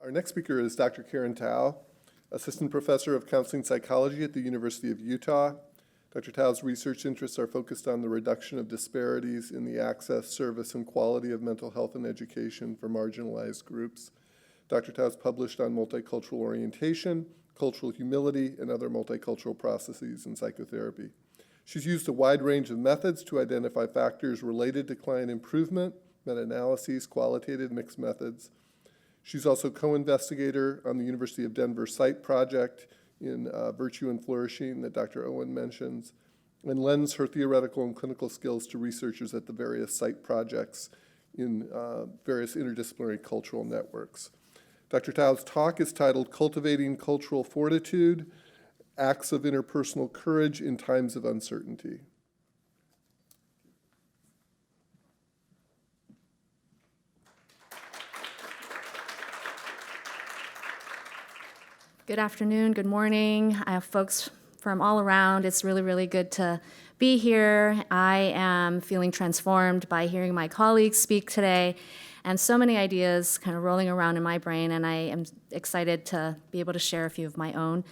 Our next speaker is Dr. Karen Tao, Assistant Professor of Counseling Psychology at the University of Utah. Dr. Tao's research interests are focused on the reduction of disparities in the access, service, and quality of mental health and education for marginalized groups. Dr. Tao's published on multicultural orientation, cultural humility, and other multicultural processes in psychotherapy. She's used a wide range of methods to identify factors related to client improvement, meta-analyses, qualitative mixed methods. She's also co-investigator on the University of Denver site project in Virtue and Flourishing that Dr. Owen mentions, and lends her theoretical and clinical skills to researchers at the various site projects in various interdisciplinary cultural networks. Dr. Tao's talk is titled Cultivating Cultural Fortitude, Acts of Interpersonal Courage in Times of Uncertainty. Good afternoon, good morning. I have folks from all around. It's really, really good to be here. I am feeling transformed by hearing my colleagues speak today, and so many ideas kind of rolling around in my brain, and I am excited to be able to share a few of my own.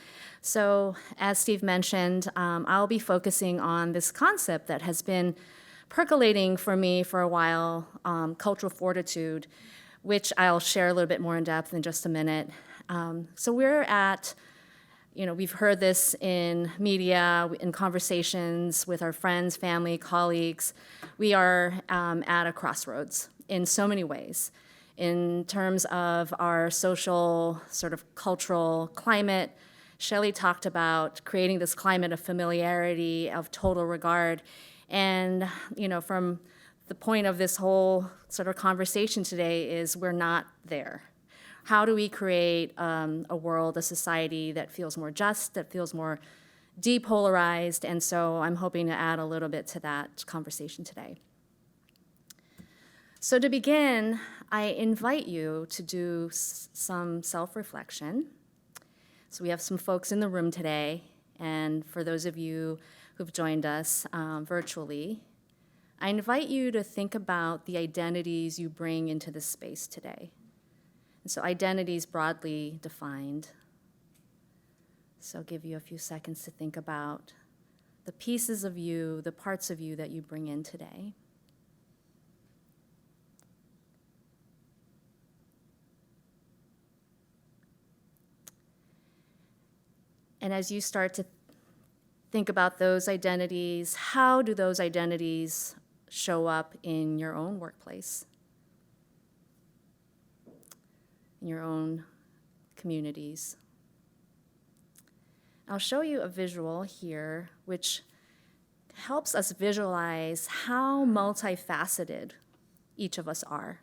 So, as Steve mentioned, I'll be focusing on this concept that has been percolating for me for a while, cultural fortitude, which I'll share a little bit more in depth in just a minute. So we're at, we've heard this in media, in conversations with our friends, family, colleagues. We are at a crossroads in so many ways. In terms of our social, sort of cultural climate, Shelley talked about creating this climate of familiarity, of total regard. And, from the point of this whole sort of conversation today is we're not there. How do we create a world, a society that feels more just, that feels more depolarized? And so I'm hoping to add a little bit to that conversation today. So to begin, I invite you to do some self-reflection. So we have some folks in the room today, and for those of you who've joined us virtually, I invite you to think about the identities you bring into this space today. So identities broadly defined. So I'll give you a few seconds to think about the pieces of you, the parts of you that you bring in today. And as you start to think about those identities, how do those identities show up in your own workplace? In your own communities. I'll show you a visual here which helps us visualize how multifaceted each of us are.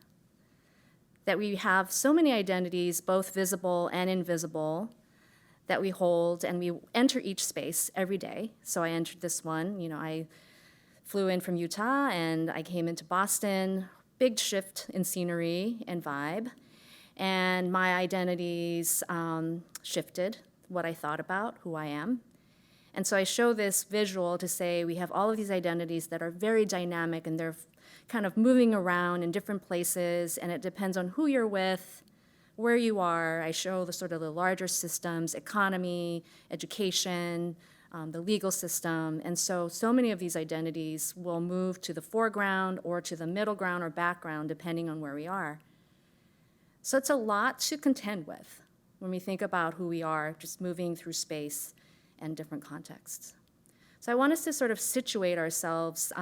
That we have so many identities, both visible and invisible, that we hold, and we enter each space every day. So I entered this one, I flew in from Utah and I came into Boston, big shift in scenery and vibe. And my identities shifted, what I thought about, who I am. And so I show this visual to say we have all of these identities that are very dynamic and they're kind of moving around in different places, and it depends on who you're with, where you are. I show the sort of the larger systems, economy, education, the legal system. And so many of these identities will move to the foreground or to the middle ground or background, depending on where we are. So it's a lot to contend with when we think about who we are, just moving through space and different contexts. So I want us to sort of situate ourselves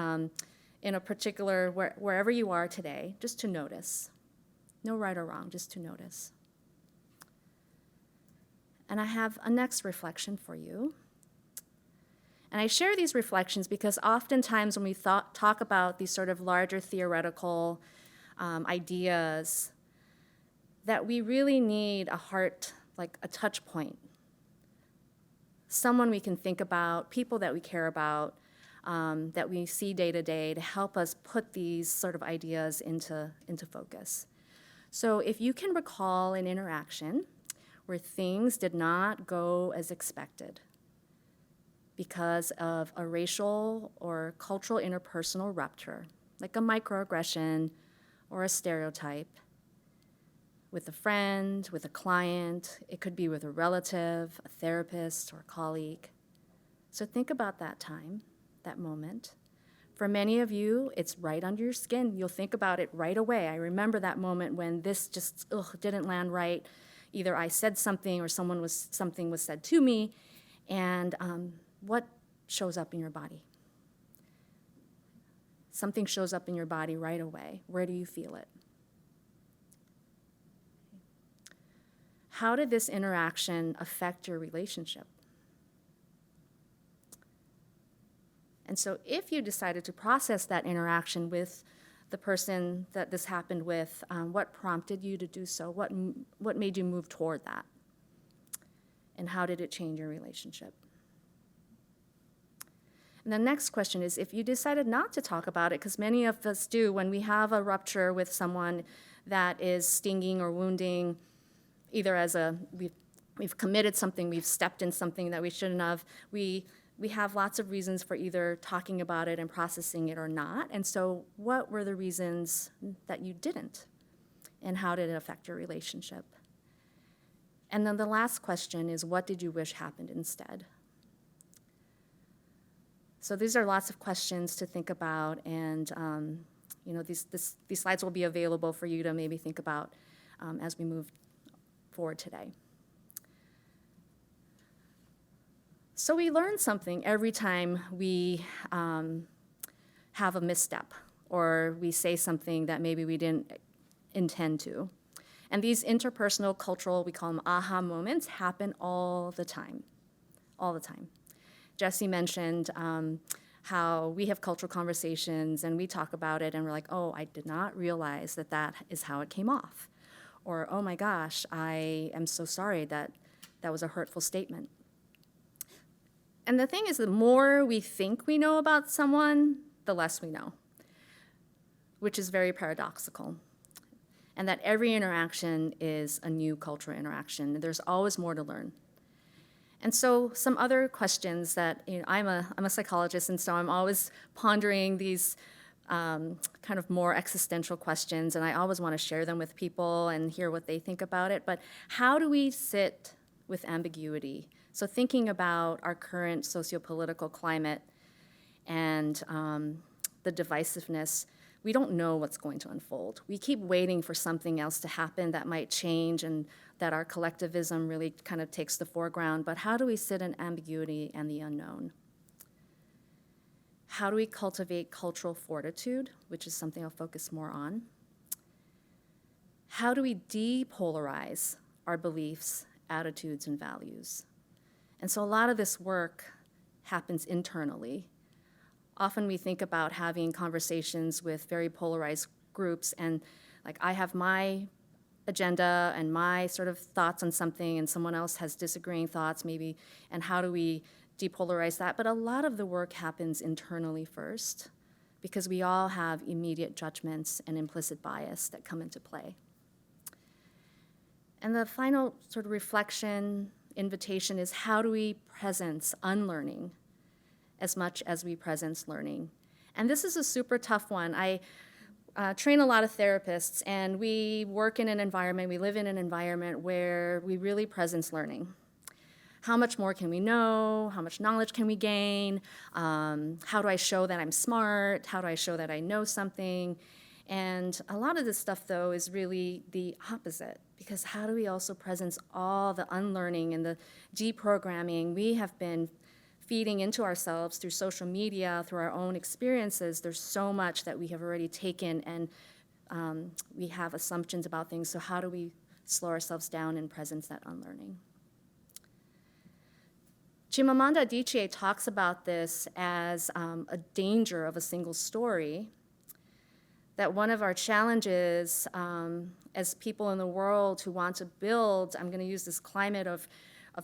in a particular, wherever you are today, just to notice. No right or wrong, just to notice. And I have a next reflection for you. And I share these reflections because oftentimes when we talk about these sort of larger theoretical ideas, that we really need a heart, like a touch point. Someone we can think about, people that we care about, that we see day to day to help us put these sort of ideas into focus. So if you can recall an interaction where things did not go as expected because of a racial or cultural interpersonal rupture, like a microaggression or a stereotype, with a friend, with a client. It could be with a relative, a therapist, or a colleague. So think about that time, that moment. For many of you, it's right under your skin. You'll think about it right away. I remember that moment when this just didn't land right. Either I said something or something was said to me, and what shows up in your body? Something shows up in your body right away. Where do you feel it? How did this interaction affect your relationship? And so if you decided to process that interaction with the person that this happened with, what prompted you to do so? What made you move toward that? And how did it change your relationship? And the next question is, if you decided not to talk about it, because many of us do, when we have a rupture with someone that is stinging or wounding, either as we've committed something, we've stepped in something that we shouldn't have, we have lots of reasons for either talking about it and processing it or not. And so what were the reasons that you didn't? And how did it affect your relationship? And then the last question is, what did you wish happened instead? So these are lots of questions to think about, and these slides will be available for you to maybe think about as we move forward today. So we learn something every time we have a misstep or we say something that maybe we didn't intend to. And these interpersonal, cultural, we call them aha moments, happen all the time, all the time. Jesse mentioned how we have cultural conversations and we talk about it and we're like, oh, I did not realize that is how it came off. Or, oh my gosh, I am so sorry that was a hurtful statement. And the thing is, the more we think we know about someone, the less we know, which is very paradoxical. And that every interaction is a new cultural interaction. There's always more to learn. And so some other questions that, I'm a psychologist, and so I'm always pondering these kind of more existential questions, and I always want to share them with people and hear what they think about it. But how do we sit with ambiguity? So thinking about our current sociopolitical climate and the divisiveness, we don't know what's going to unfold. We keep waiting for something else to happen that might change and that our collectivism really kind of takes the foreground. But how do we sit in ambiguity and the unknown? How do we cultivate cultural fortitude, which is something I'll focus more on? How do we depolarize our beliefs, attitudes, and values? And so a lot of this work happens internally. Often we think about having conversations with very polarized groups, and like I have my agenda and my sort of thoughts on something, and someone else has disagreeing thoughts maybe, and how do we depolarize that? But a lot of the work happens internally first, because we all have immediate judgments and implicit bias that come into play. And the final sort of reflection, invitation is, how do we presence unlearning as much as we presence learning? And this is a super tough one. I train a lot of therapists, and we work in an environment, we live in an environment where we really presence learning. How much more can we know? How much knowledge can we gain? How do I show that I'm smart? How do I show that I know something? And a lot of this stuff, though, is really the opposite, because how do we also presence all the unlearning and the deprogramming we have been feeding into ourselves through social media, through our own experiences? There's so much that we have already taken, and we have assumptions about things. So how do we slow ourselves down and presence that unlearning? Chimamanda Adichie talks about this as a danger of a single story, that one of our challenges as people in the world who want to build, I'm going to use this climate of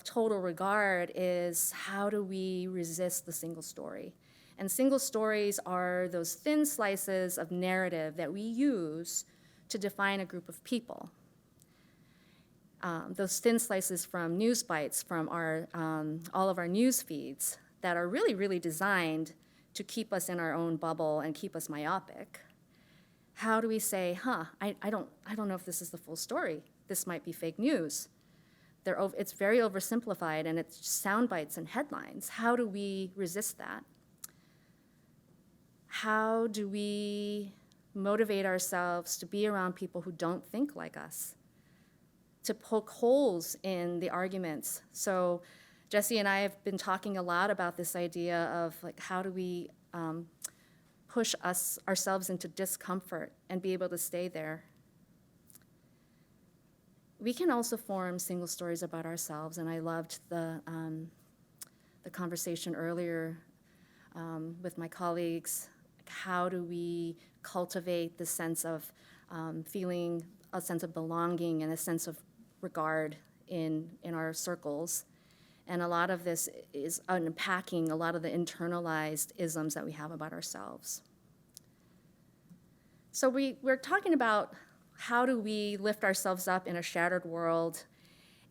total regard, is how do we resist the single story? And single stories are those thin slices of narrative that we use to define a group of people. Those thin slices from news bites, from all of our news feeds, that are really, really designed to keep us in our own bubble and keep us myopic. How do we say, I don't know if this is the full story. This might be fake news. It's very oversimplified, and it's sound bites and headlines. How do we resist that? How do we motivate ourselves to be around people who don't think like us, to poke holes in the arguments? So Jesse and I have been talking a lot about this idea of like, how do we push ourselves into discomfort and be able to stay there? We can also form single stories about ourselves, and I loved the conversation earlier with my colleagues. How do we cultivate the sense of feeling a sense of belonging and a sense of regard in our circles? And a lot of this is unpacking a lot of the internalized isms that we have about ourselves. So we're talking about how do we lift ourselves up in a shattered world,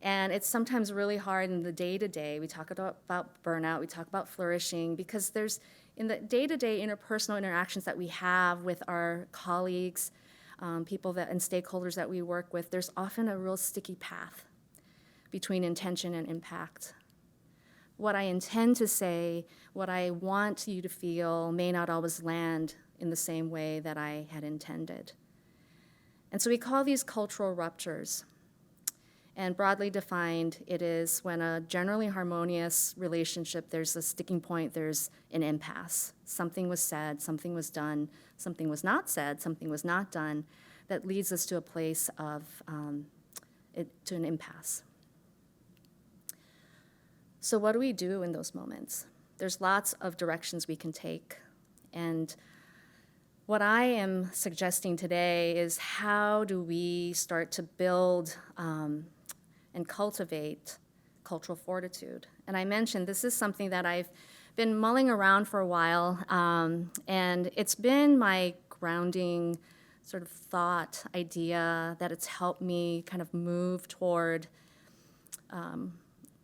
and it's sometimes really hard in the day-to-day. We talk about burnout, we talk about flourishing, because there's, in the day-to-day interpersonal interactions that we have with our colleagues, people and stakeholders that we work with, there's often a real sticky path between intention and impact. What I intend to say, what I want you to feel, may not always land in the same way that I had intended. And so we call these cultural ruptures. And broadly defined, it is when a generally harmonious relationship, there's a sticking point, there's an impasse. Something was said, something was done, something was not said, something was not done, that leads us to a place of, to an impasse. So what do we do in those moments? There's lots of directions we can take. And what I am suggesting today is, how do we start to build and cultivate cultural fortitude? And I mentioned this is something that I've been mulling around for a while, and it's been my grounding sort of thought idea that it's helped me kind of move toward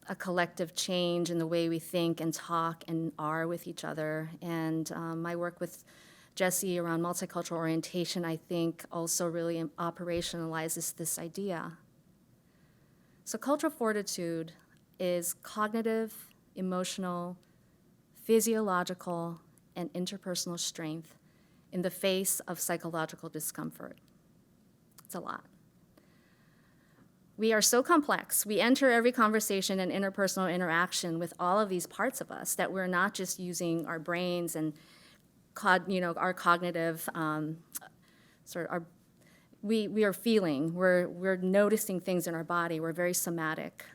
a collective change in the way we think and talk and are with each other. And my work with Jesse around multicultural orientation, I think, also really operationalizes this idea. So cultural fortitude is cognitive, emotional, physiological, and interpersonal strength in the face of psychological discomfort. It's a lot. We are so complex. We enter every conversation and interpersonal interaction with all of these parts of us, that we're not just using our brains and our cognitive we are feeling, we're noticing things in our body, we're very somatic.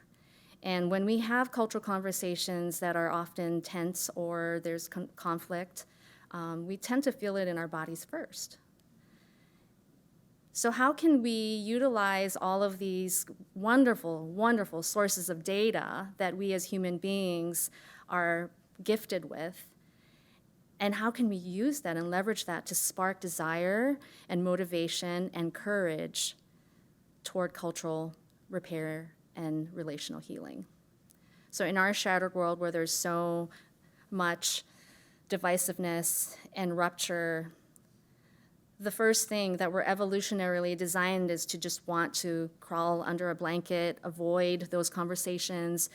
And when we have cultural conversations that are often tense or there's conflict, we tend to feel it in our bodies first. So how can we utilize all of these wonderful, wonderful sources of data that we as human beings are gifted with? And how can we use that and leverage that to spark desire and motivation and courage toward cultural repair and relational healing? So in our shattered world, where there's so much divisiveness and rupture, the first thing that we're evolutionarily designed is to just want to crawl under a blanket, avoid those conversations,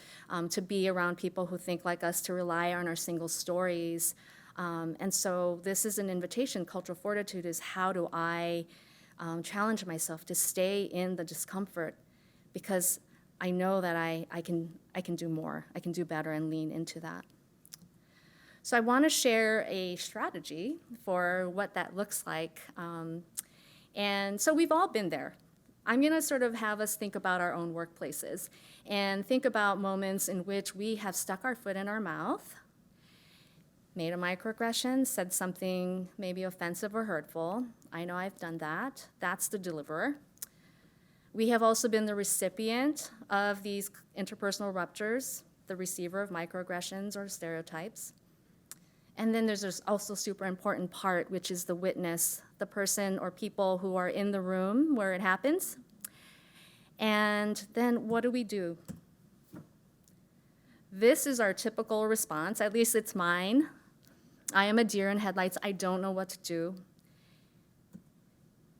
to be around people who think like us, to rely on our single stories. And so this is an invitation. Cultural fortitude is, how do I challenge myself to stay in the discomfort, because I know that I can do more, I can do better, and lean into that. So I want to share a strategy for what that looks like. And so we've all been there. I'm going to sort of have us think about our own workplaces and think about moments in which we have stuck our foot in our mouth, made a microaggression, said something maybe offensive or hurtful. I know I've done that. That's the deliverer. We have also been the recipient of these interpersonal ruptures, the receiver of microaggressions or stereotypes. And then there's this also super important part, which is the witness, the person or people who are in the room where it happens. And then what do? This is our typical response, at least it's mine. I am a deer in headlights. I don't know what to do.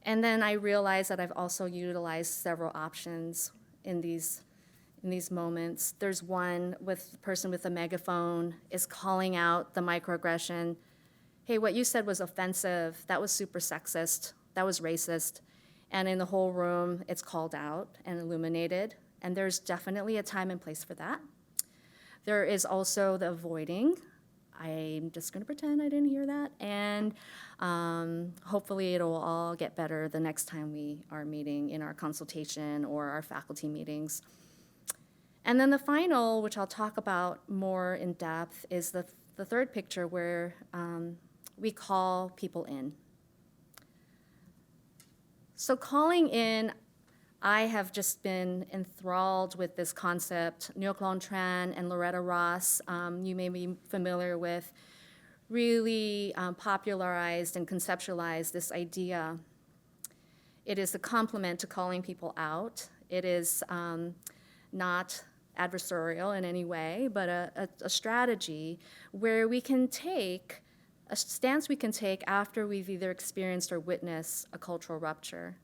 And then I realized that I've also utilized several options in these moments. There's one with the person with a megaphone is calling out the microaggression. Hey, what you said was offensive. That was super sexist. That was racist. And in the whole room, it's called out and illuminated. And there's definitely a time and place for that. There is also the avoiding. I'm just going to pretend I didn't hear that. And hopefully it'll all get better the next time we are meeting in our consultation or our faculty meetings. And then the final, which I'll talk about more in depth, is the third picture where we call people in. So calling in, I have just been enthralled with this concept. Nguyen Tran and Loretta Ross, you may be familiar with, really popularized and conceptualized this idea. It is a complement to calling people out. It is not adversarial in any way, but a strategy where we can take a stance we can take after we've either experienced or witnessed a cultural rupture.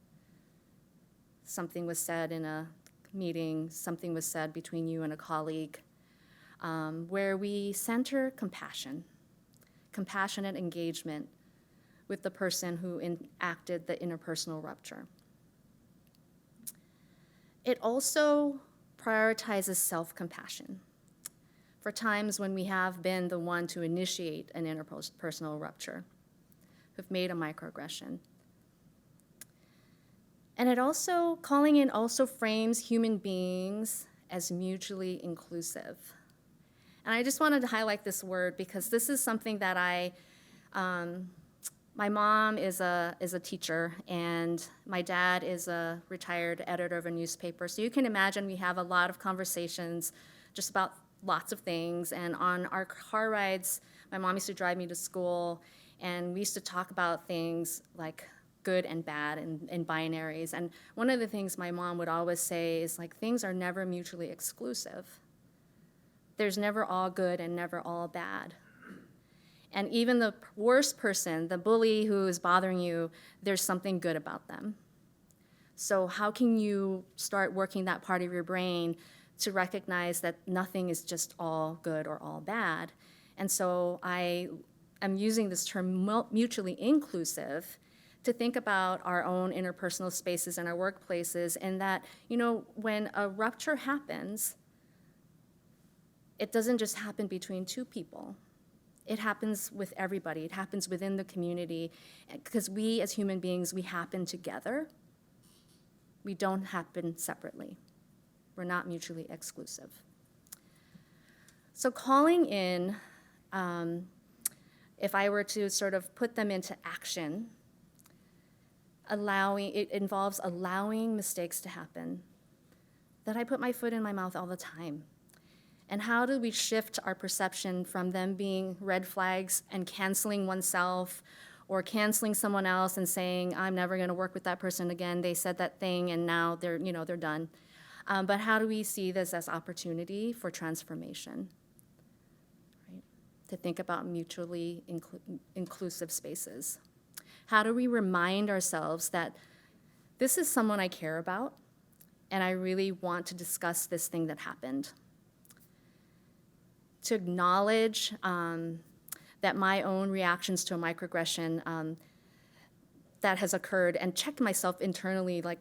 Something was said in a meeting, something was said between you and a colleague, where we center compassion, compassionate engagement with the person who enacted the interpersonal rupture. It also prioritizes self-compassion for times when we have been the one to initiate an interpersonal rupture, who've made a microaggression. And it also, calling in also frames human beings as mutually inclusive. And I just wanted to highlight this word because this is something that my mom is a teacher, and my dad is a retired editor of a newspaper. So you can imagine we have a lot of conversations just about lots of things. And on our car rides, my mom used to drive me to school, and we used to talk about things like good and bad and binaries. And one of the things my mom would always say is like, things are never mutually exclusive. There's never all good and never all bad. And even the worst person, the bully who is bothering you, there's something good about them. So how can you start working that part of your brain to recognize that nothing is just all good or all bad? And so I am using this term mutually inclusive to think about our own interpersonal spaces and our workplaces, and that, you know, when a rupture happens, it doesn't just happen between two people. It happens with everybody. It happens within the community, because we as human beings, we happen together. We don't happen separately. We're not mutually exclusive. So calling in, if I were to sort of put them into action, it involves allowing mistakes to happen, that I put my foot in my mouth all the time. And how do we shift our perception from them being red flags and canceling oneself or canceling someone else and saying, I'm never going to work with that person again. They said that thing and now they're done. But how do we see this as opportunity for transformation? Right? To think about mutually inclusive spaces. How do we remind ourselves that this is someone I care about and I really want to discuss this thing that happened? To acknowledge that my own reactions to a microaggression that has occurred, and check myself internally, like,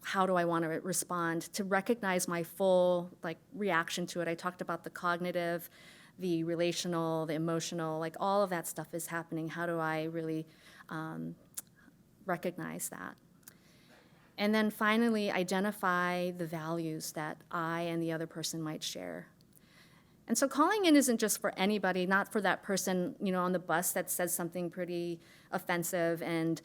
how do I want to respond? To recognize my full reaction to it. I talked about the cognitive, the relational, the emotional, all of that stuff is happening. How do I really recognize that? And then finally, identify the values that I and the other person might share. And so calling in isn't just for anybody, not for that person, on the bus that says something pretty offensive, and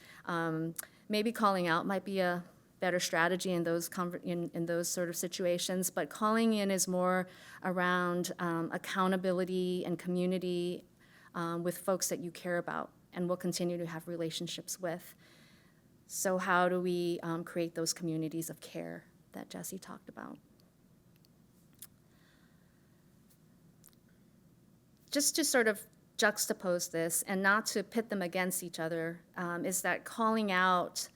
maybe calling out might be a better strategy in those sort of situations. But calling in is more around accountability and community with folks that you care about and will continue to have relationships with. So how do we create those communities of care that Jesse talked about? Just to sort of juxtapose this and not to pit them against each other, is that calling out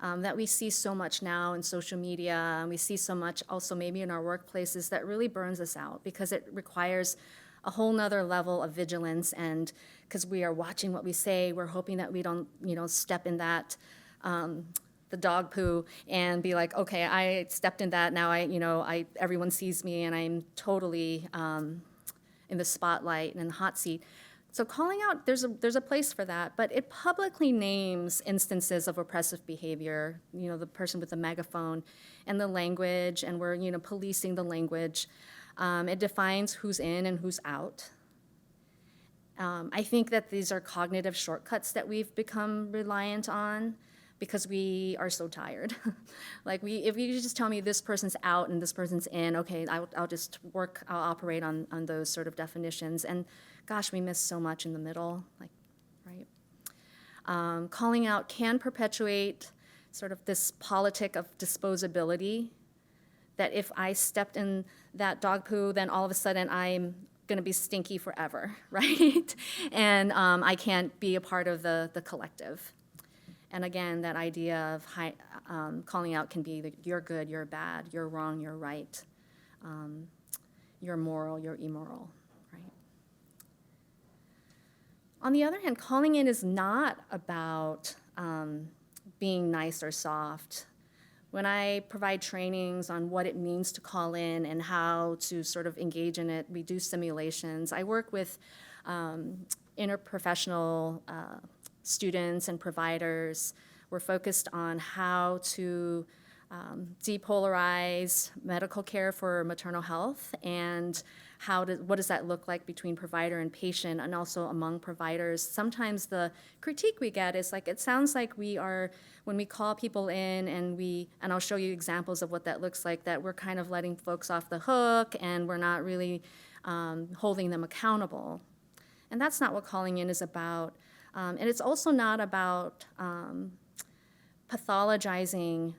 that we see so much now in social media, and we see so much also maybe in our workplaces that really burns us out because it requires a whole nother level of vigilance, and because we are watching what we say, we're hoping that we don't, step in that, the dog poo and be like, okay, I stepped in that, now everyone sees me and I'm totally in the spotlight and in the hot seat. So calling out, there's a place for that, but it publicly names instances of oppressive behavior, the person with the megaphone and the language, and we're, policing the language. It defines who's in and who's out. I think that these are cognitive shortcuts that we've become reliant on because we are so tired. If you just tell me this person's out and this person's in, okay, I'll operate on those sort of definitions. And gosh, we miss so much in the middle, right? Calling out can perpetuate sort of this politic of disposability, that if I stepped in that dog poo, then all of a sudden I'm gonna be stinky forever, right? And I can't be a part of the collective. And again, that idea of calling out can be you're good, you're bad, you're wrong, you're right, you're moral, you're immoral, right? On the other hand, calling in is not about being nice or soft. When I provide trainings on what it means to call in and how to sort of engage in it, we do simulations. I work with interprofessional students and providers. We're focused on how to depolarize medical care for maternal health, and what does that look like between provider and patient, and also among providers. Sometimes the critique we get is it sounds like we are, when we call people in and I'll show you examples of what that looks like, that we're kind of letting folks off the hook and we're not really holding them accountable. And that's not what calling in is about. And it's also not about pathologizing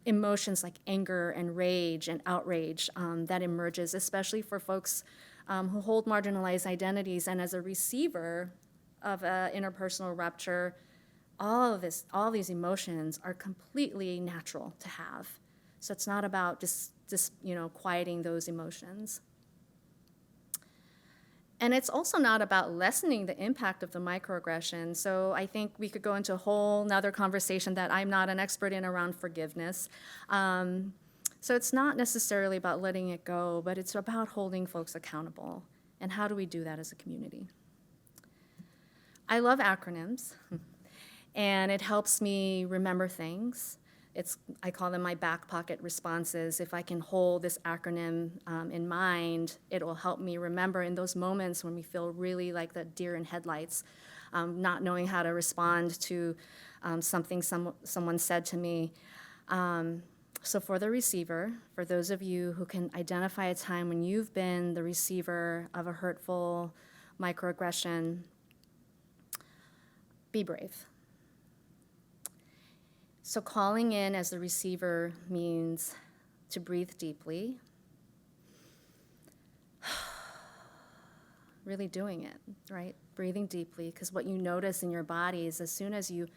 emotions like anger and rage and outrage that emerges, especially for folks who hold marginalized identities. And as a receiver of an interpersonal rupture, all these emotions are completely natural to have. So it's not about just quieting those emotions. And it's also not about lessening the impact of the microaggression. So I think we could go into a whole nother conversation that I'm not an expert in around forgiveness. So it's not necessarily about letting it go, but it's about holding folks accountable. And how do we do that as a community? I love acronyms, and it helps me remember things. I call them my back pocket responses. If I can hold this acronym in mind, it will help me remember in those moments when we feel really like the deer in headlights, not knowing how to respond to something someone said to me. So for the receiver, for those of you who can identify a time when you've been the receiver of a hurtful microaggression, be brave. So calling in as the receiver means to breathe deeply, really doing it, right? Breathing deeply, because what you notice in your body is as soon as you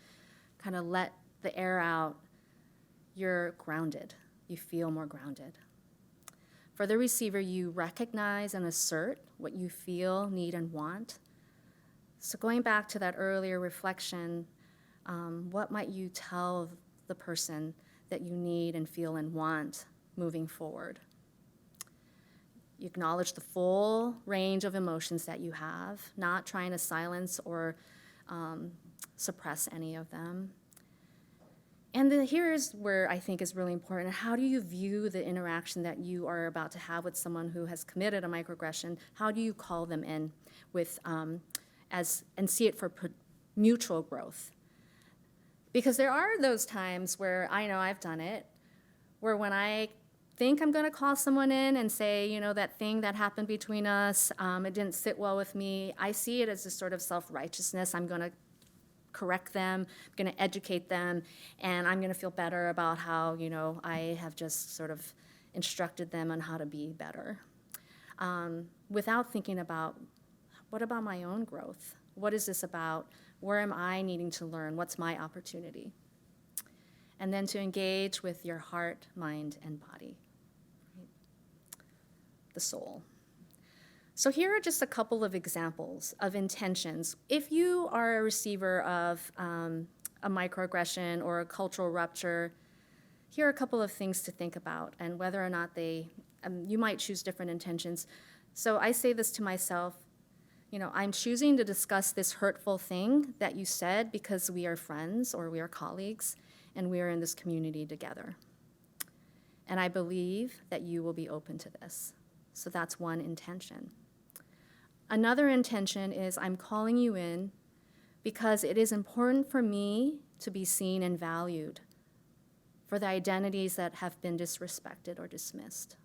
kind of let the air out, you're grounded. You feel more grounded. For the receiver, you recognize and assert what you feel, need, and want. So going back to that earlier reflection, what might you tell the person that you need and feel and want moving forward? You acknowledge the full range of emotions that you have, not trying to silence or suppress any of them. And then here's where I think is really important. How do you view the interaction that you are about to have with someone who has committed a microaggression? How do you call them in with and see it for mutual growth? Because there are those times where I know I've done it, where when I think I'm going to call someone in and say, that thing that happened between us, it didn't sit well with me, I see it as a sort of self-righteousness. I'm going to correct them, I'm going to educate them, and I'm going to feel better about how, I have just sort of instructed them on how to be better. Without thinking about, what about my own growth? What is this about? Where am I needing to learn? What's my opportunity? and then to engage with your heart, mind, and body, right? The soul. So here are just a couple of examples of intentions. If you are a receiver of a microaggression or a cultural rupture, here are a couple of things to think about and whether or not you might choose different intentions. So I say this to myself, I'm choosing to discuss this hurtful thing that you said because we are friends or we are colleagues and we are in this community together. And I believe that you will be open to this. So that's one intention. Another intention is I'm calling you in because it is important for me to be seen and valued for the identities that have been disrespected or dismissed.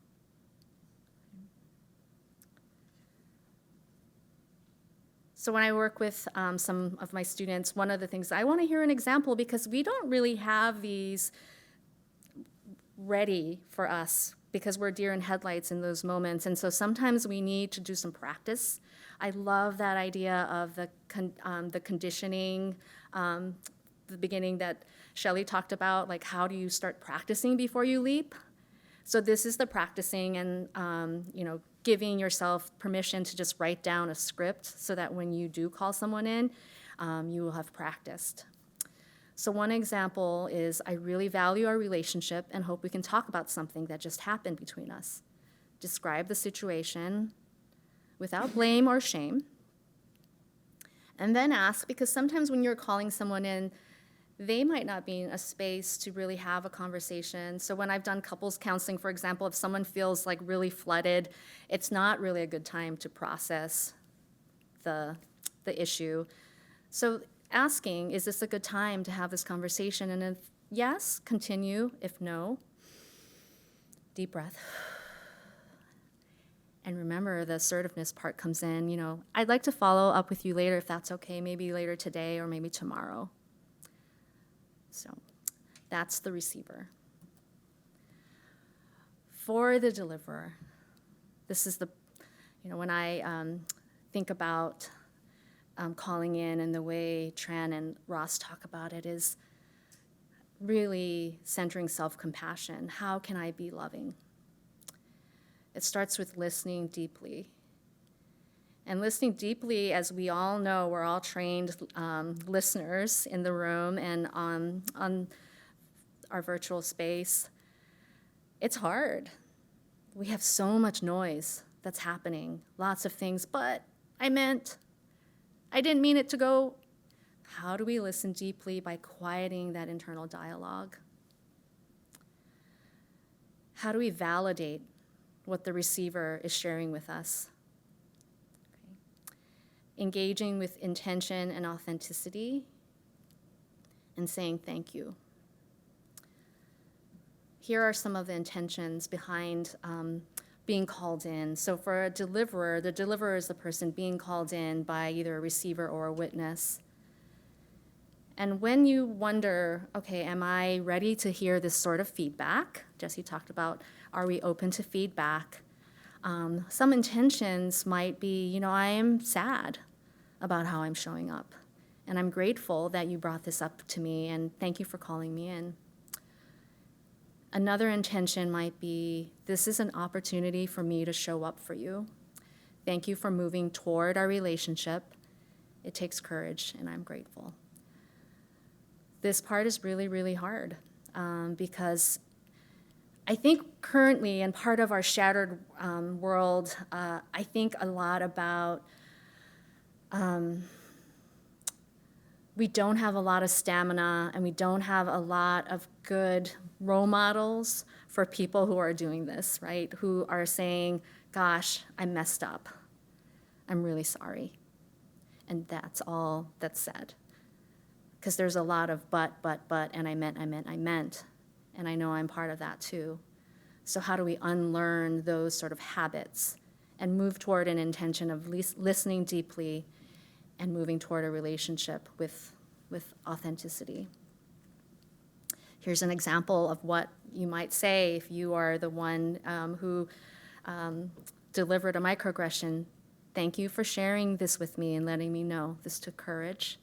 So when I work with some of my students, one of the things I want to hear an example because we don't really have these ready for us because we're deer in headlights in those moments. And so sometimes we need to do some practice. I love that idea of the conditioning, the beginning that Shelley talked about, like how do you start practicing before you leap? So this is the practicing and, giving yourself permission to just write down a script so that when you do call someone in, you will have practiced. So one example is I really value our relationship and hope we can talk about something that just happened between us. Describe the situation without blame or shame. And then ask, because sometimes when you're calling someone in, they might not be in a space to really have a conversation. So when I've done couples counseling, for example, if someone feels like really flooded, it's not really a good time to process the issue. So asking, is this a good time to have this conversation? And if yes, continue. If no, deep breath. And remember, the assertiveness part comes in, I'd like to follow up with you later if that's okay, maybe later today or maybe tomorrow. So that's the receiver. For the deliverer, this is when I think about calling in and the way Tran and Ross talk about it is really centering self-compassion. How can I be loving? It starts with listening deeply. And listening deeply, as we all know, we're all trained listeners in the room and on our virtual space. It's hard. We have so much noise that's happening, lots of things, but I didn't mean it to go. How do we listen deeply by quieting that internal dialogue? How do we validate what the receiver is sharing with us? Engaging with intention and authenticity, and saying thank you. Here are some of the intentions behind being called in. So for a deliverer, the deliverer is the person being called in by either a receiver or a witness. And when you wonder, okay, am I ready to hear this sort of feedback? Jesse talked about, are we open to feedback? Some intentions might be, I am sad about how I'm showing up. And I'm grateful that you brought this up to me, and thank you for calling me in. Another intention might be, this is an opportunity for me to show up for you. Thank you for moving toward our relationship. It takes courage, and I'm grateful. This part is really, really hard because I think currently, and part of our shattered world, I think a lot about we don't have a lot of stamina and we don't have a lot of good role models for people who are doing this, right? Who are saying, gosh, I messed up. I'm really sorry. And that's all that's said. Because there's a lot of but, and I meant. And I know I'm part of that too. So how do we unlearn those sort of habits and move toward an intention of listening deeply and moving toward a relationship with authenticity? Here's an example of what you might say if you are the one who delivered a microaggression. Thank you for sharing this with me and letting me know. This took courage.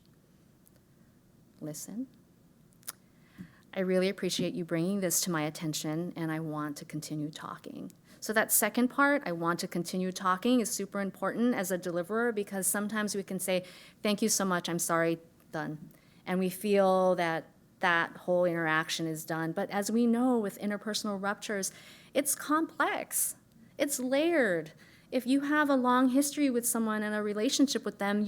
Listen. I really appreciate you bringing this to my attention, and I want to continue talking. So that second part, I want to continue talking, is super important as a deliverer, because sometimes we can say, thank you so much, I'm sorry, done. And we feel that that whole interaction is done. But as we know with interpersonal ruptures, it's complex, it's layered. If you have a long history with someone and a relationship with them,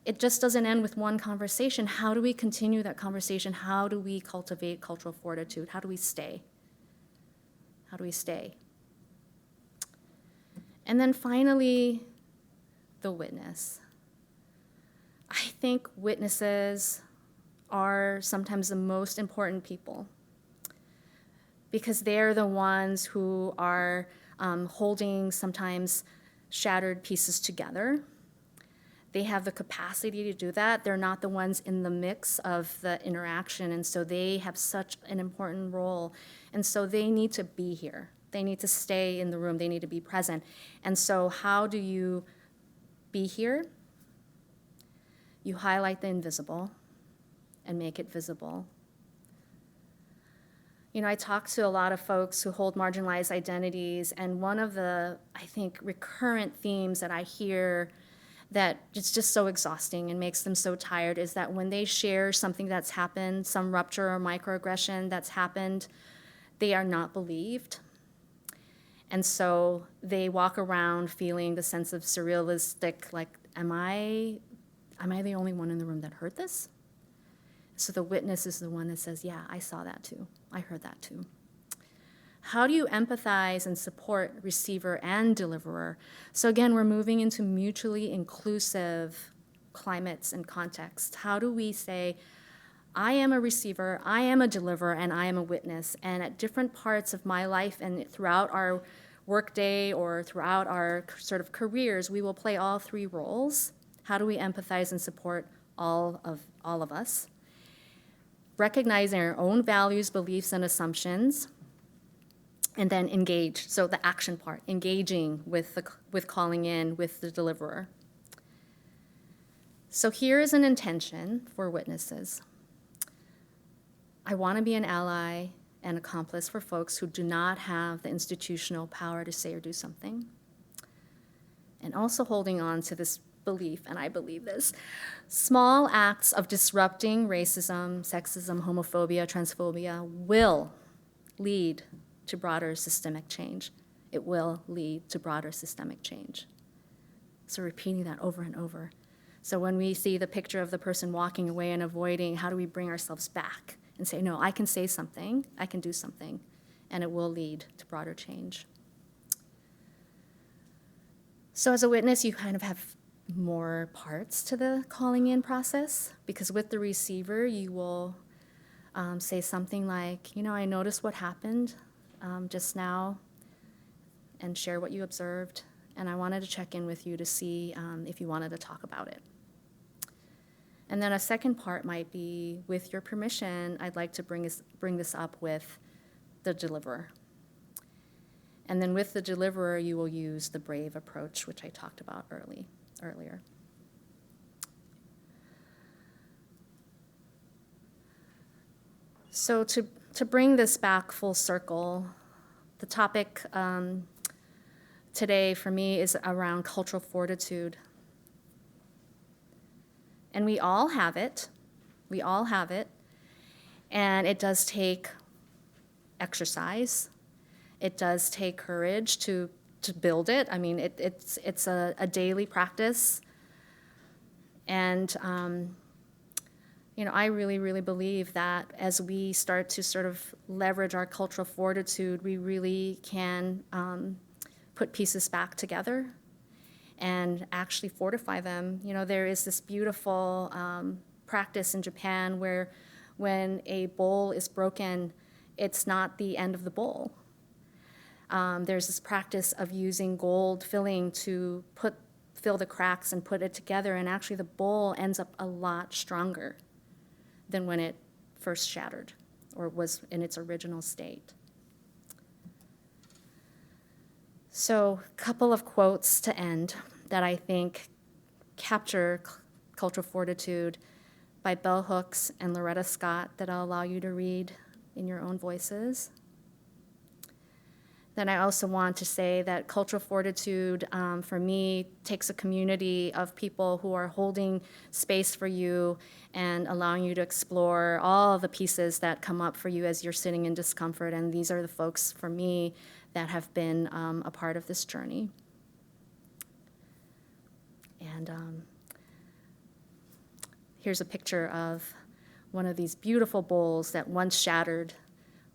it just doesn't end with one conversation. How do we continue that conversation? How do we cultivate cultural fortitude? How do we stay? How do we stay? And then finally, the witness. I think witnesses are sometimes the most important people, because they're the ones who are holding sometimes shattered pieces together. They have the capacity to do that. They're not the ones in the mix of the interaction, and so they have such an important role. And so they need to be here. They need to stay in the room. They need to be present. And so how do you be here? You highlight the invisible and make it visible. You know, I talk to a lot of folks who hold marginalized identities, and one of the, I think, recurrent themes that I hear that it's just so exhausting and makes them so tired is that when they share something that's happened, some rupture or microaggression that's happened, they are not believed. And so they walk around feeling the sense of surrealistic, like, am I the only one in the room that heard this? So the witness is the one that says, yeah, I saw that too. I heard that too. How do you empathize and support receiver and deliverer? So again, we're moving into mutually inclusive climates and contexts. How do we say, I am a receiver, I am a deliverer, and I am a witness, and at different parts of my life and throughout our workday or throughout our sort of careers, we will play all three roles. How do we empathize and support all of us? Recognizing our own values, beliefs, and assumptions, and then engage. So the action part, engaging with calling in with the deliverer. So here is an intention for witnesses. I want to be an ally and accomplice for folks who do not have the institutional power to say or do something. And also holding on to this belief, and I believe this, small acts of disrupting racism, sexism, homophobia, transphobia will lead to broader systemic change. It will lead to broader systemic change. So repeating that over and over. So when we see the picture of the person walking away and avoiding, how do we bring ourselves back and say, no, I can say something, I can do something, and it will lead to broader change. So as a witness, you kind of have more parts to the calling in process, because with the receiver, you will say something like, you know, I noticed what happened just now, and share what you observed, and I wanted to check in with you to see if you wanted to talk about it. And then a second part might be, with your permission, I'd like to bring this up with the deliverer. And then with the deliverer, you will use the brave approach, which I talked about earlier. So to bring this back full circle, the topic today for me is around cultural fortitude. And we all have it. We all have it. And it does take exercise. It does take courage to build it. I mean, it's a daily practice. And you know, I really, really believe that as we start to sort of leverage our cultural fortitude, we really can put pieces back together and actually fortify them. You know, there is this beautiful practice in Japan where when a bowl is broken, it's not the end of the bowl. There's this practice of using gold filling to fill the cracks and put it together, and actually the bowl ends up a lot stronger than when it first shattered or was in its original state. So a couple of quotes to end that I think capture cultural fortitude by Bell Hooks and Loretta Scott that I'll allow you to read in your own voices. Then I also want to say that cultural fortitude, for me, takes a community of people who are holding space for you and allowing you to explore all the pieces that come up for you as you're sitting in discomfort. And these are the folks, for me, that have been a part of this journey. And here's a picture of one of these beautiful bowls that once shattered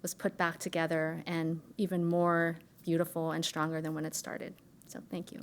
was put back together and even more beautiful and stronger than when it started. So thank you.